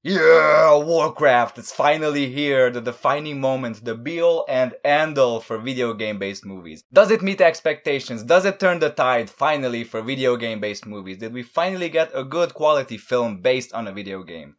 Yeah, Warcraft, it's finally here, the defining moment, the be-all and end-all for video game-based movies. Does it meet expectations? Does it turn the tide, finally, for video game-based movies? Did we finally get a good quality film based on a video game?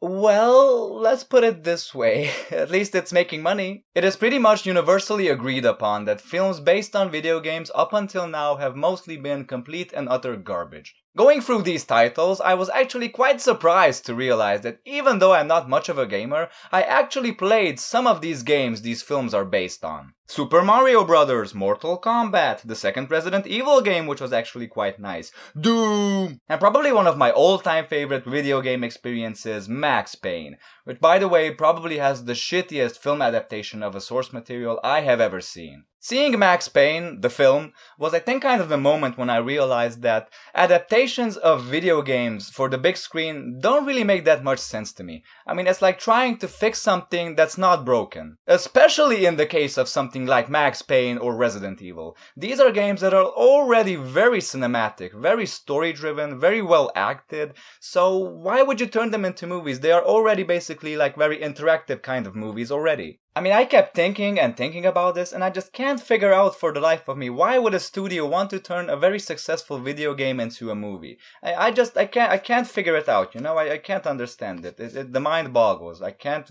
Well, let's put it this way. At least it's making money. It is pretty much universally agreed upon that films based on video games up until now have mostly been complete and utter garbage. Going through these titles, I was actually quite surprised to realize that even though I'm not much of a gamer, I actually played some of these games these films are based on. Super Mario Bros., Mortal Kombat, the second Resident Evil game, which was actually quite nice, Doom, and probably one of my all-time favorite video game experiences, Max Payne, which by the way probably has the shittiest film adaptation of a source material I have ever seen. Seeing Max Payne, the film, was I think kind of the moment when I realized that adaptations of video games for the big screen don't really make that much sense to me. I mean, it's like trying to fix something that's not broken. Especially in the case of something like Max Payne or Resident Evil. These are games that are already very cinematic, very story-driven, very well acted, so why would you turn them into movies? They are already basically like very interactive kind of movies already. I mean, I kept thinking and thinking about this, and I just can't figure out for the life of me why would a studio want to turn a very successful video game into a movie. I can't figure it out. You know, I can't understand it. The mind boggles. I can't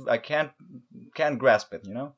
grasp it. You know.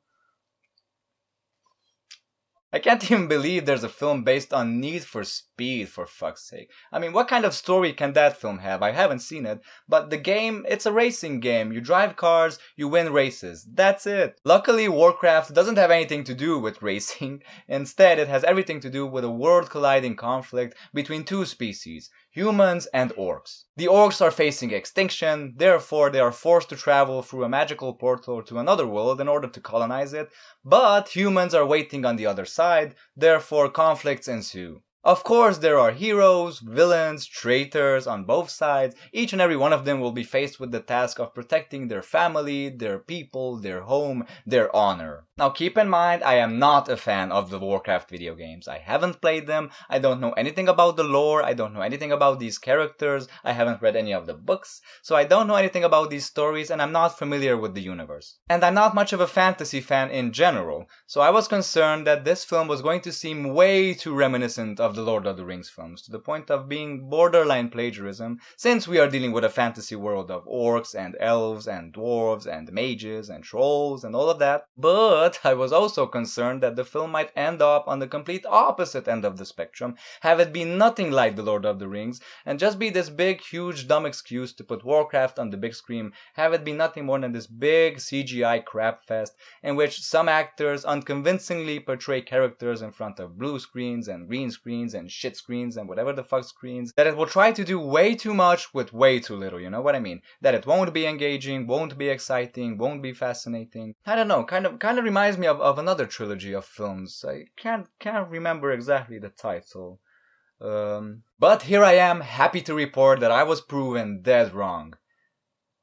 I can't even believe there's a film based on Need for Speed, for fuck's sake. I mean, what kind of story can that film have? I haven't seen it, but the game, it's a racing game. You drive cars, you win races. That's it. Luckily, Warcraft doesn't have anything to do with racing. Instead, it has everything to do with a world-colliding conflict between two species, humans and orcs. The orcs are facing extinction, therefore they are forced to travel through a magical portal to another world in order to colonize it, but humans are waiting on the other side, therefore conflicts ensue. Of course, there are heroes, villains, traitors on both sides. Each and every one of them will be faced with the task of protecting their family, their people, their home, their honor. Now keep in mind, I am not a fan of the Warcraft video games. I haven't played them, I don't know anything about the lore, I don't know anything about these characters, I haven't read any of the books, so I don't know anything about these stories and I'm not familiar with the universe. And I'm not much of a fantasy fan in general, so I was concerned that this film was going to seem way too reminiscent of the Lord of the Rings films, to the point of being borderline plagiarism, since we are dealing with a fantasy world of orcs and elves and dwarves and mages and trolls and all of that. But I was also concerned that the film might end up on the complete opposite end of the spectrum, have it be nothing like the Lord of the Rings, and just be this big, huge, dumb excuse to put Warcraft on the big screen, have it be nothing more than this big CGI crap fest in which some actors unconvincingly portray characters in front of blue screens and green screens and shit screens and whatever the fuck screens, that it will try to do way too much with way too little, you know what I mean? That it won't be engaging, won't be exciting, won't be fascinating. I don't know, kind of reminds me of another trilogy of films. I can't remember exactly the title. But here I am, happy to report that I was proven dead wrong.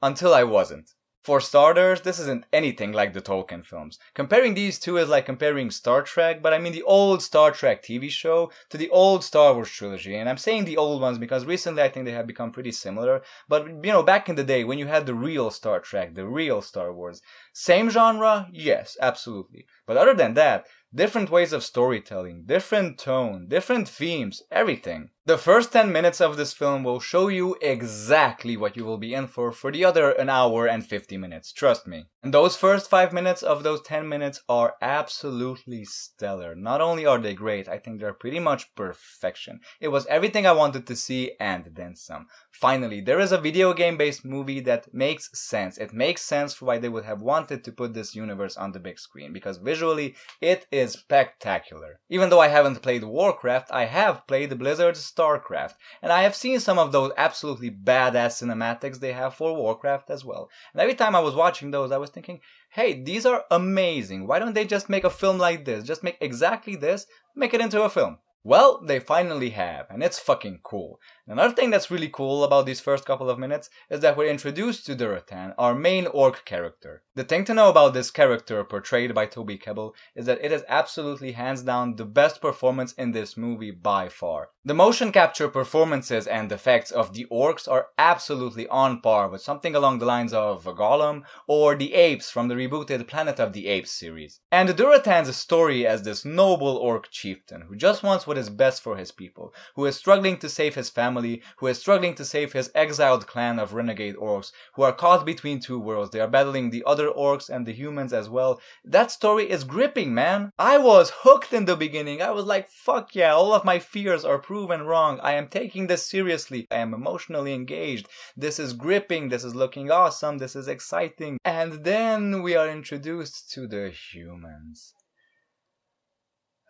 Until I wasn't. For starters, this isn't anything like the Tolkien films. Comparing these two is like comparing Star Trek, but I mean the old Star Trek TV show to the old Star Wars trilogy. And I'm saying the old ones because recently I think they have become pretty similar. But, you know, back in the day when you had the real Star Trek, the real Star Wars, same genre? Yes, absolutely. But other than that, different ways of storytelling, different tone, different themes, everything. The first 10 minutes of this film will show you exactly what you will be in for the other an hour and 50 minutes, trust me. And those first 5 minutes of those 10 minutes are absolutely stellar. Not only are they great, I think they're pretty much perfection. It was everything I wanted to see and then some. Finally, there is a video game based movie that makes sense. It makes sense for why they would have wanted to put this universe on the big screen, because visually it is spectacular. Even though I haven't played Warcraft, I have played Blizzard's StarCraft, and I have seen some of those absolutely badass cinematics they have for Warcraft as well. And every time I was watching those, I was thinking, hey, these are amazing. Why don't they just make a film like this? Just make exactly this, make it into a film. Well, they finally have, and it's fucking cool. Another thing that's really cool about these first couple of minutes is that we're introduced to Duratan, our main orc character. The thing to know about this character portrayed by Toby Kebbell is that it is absolutely hands down the best performance in this movie by far. The motion capture performances and effects of the orcs are absolutely on par with something along the lines of Gollum or the apes from the rebooted Planet of the Apes series. And Duratan's story as this noble orc chieftain who just wants what is best for his people, who is struggling to save his family, who is struggling to save his exiled clan of renegade orcs, who are caught between two worlds. They are battling the other orcs and the humans as well. That story is gripping, man. I was hooked in the beginning. I was like, fuck yeah, all of my fears are proven wrong. I am taking this seriously. I am emotionally engaged. This is gripping. This is looking awesome. This is exciting. And then we are introduced to the humans.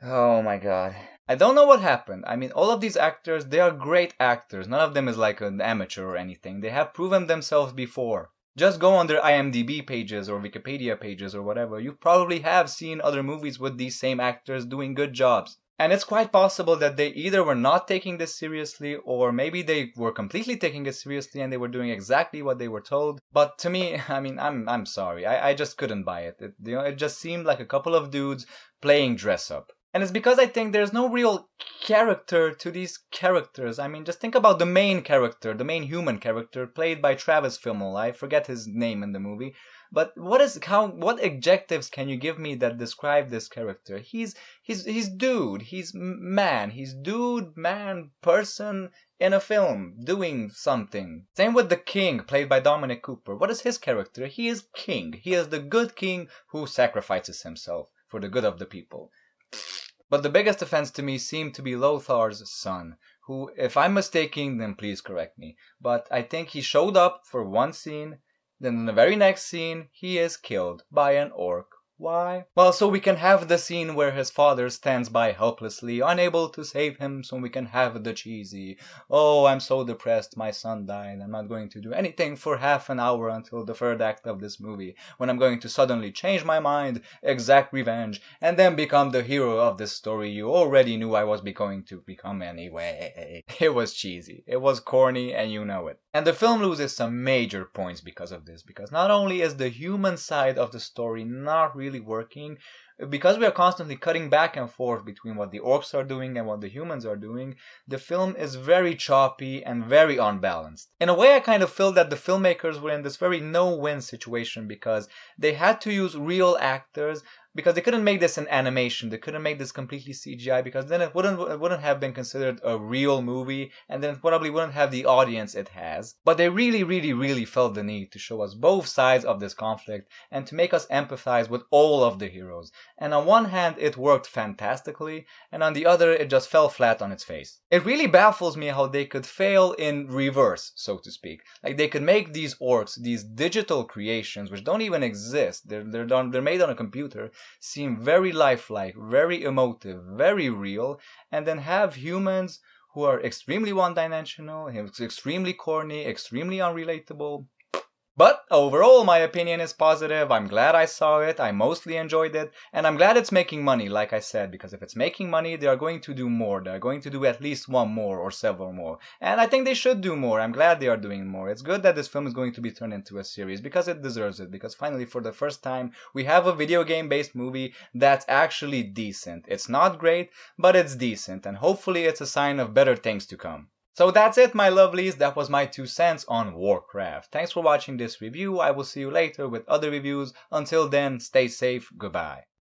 Oh my god. I don't know what happened. I mean, all of these actors, they are great actors. None of them is like an amateur or anything. They have proven themselves before. Just go on their IMDb pages or Wikipedia pages or whatever. You probably have seen other movies with these same actors doing good jobs. And it's quite possible that they either were not taking this seriously or maybe they were completely taking it seriously and they were doing exactly what they were told. But to me, I mean, I'm sorry. I just couldn't buy it. It just seemed like a couple of dudes playing dress up. And it's because I think there's no real character to these characters. I mean, just think about the main character, the main human character, played by Travis Fimmel. I forget his name in the movie. But what adjectives can you give me that describe this character? He's dude, he's man, he's dude, man, person in a film, doing something. Same with the king, played by Dominic Cooper. What is his character? He is king. He is the good king who sacrifices himself for the good of the people. But the biggest offense to me seemed to be Lothar's son, who, if I'm mistaken, then please correct me, but I think he showed up for one scene, then in the very next scene, he is killed by an orc. Why? Well, so we can have the scene where his father stands by helplessly, unable to save him, so we can have the cheesy, oh, I'm so depressed, my son died, I'm not going to do anything for half an hour until the third act of this movie, when I'm going to suddenly change my mind, exact revenge, and then become the hero of this story you already knew I was going to become anyway. It was cheesy, it was corny, and you know it. And the film loses some major points because of this, because not only is the human side of the story not really working, because we are constantly cutting back and forth between what the orcs are doing and what the humans are doing, the film is very choppy and very unbalanced. In a way, I kind of feel that the filmmakers were in this very no-win situation because they had to use real actors, because they couldn't make this an animation, they couldn't make this completely CGI, because then it wouldn't have been considered a real movie, and then it probably wouldn't have the audience it has. But they really felt the need to show us both sides of this conflict, and to make us empathize with all of the heroes. And on one hand, it worked fantastically, and on the other, it just fell flat on its face. It really baffles me how they could fail in reverse, so to speak. Like, they could make these orcs, these digital creations, which don't even exist, they're made on a computer, seem very lifelike, very emotive, very real, and then have humans who are extremely one-dimensional, extremely corny, extremely unrelatable. But overall, my opinion is positive. I'm glad I saw it. I mostly enjoyed it. And I'm glad it's making money, like I said, because if it's making money, they are going to do more. They're going to do at least one more or several more. And I think they should do more. I'm glad they are doing more. It's good that this film is going to be turned into a series because it deserves it. Because finally, for the first time, we have a video game-based movie that's actually decent. It's not great, but it's decent. And hopefully it's a sign of better things to come. So that's it, my lovelies. That was my 2 cents on Warcraft. Thanks for watching this review. I will see you later with other reviews. Until then, stay safe. Goodbye.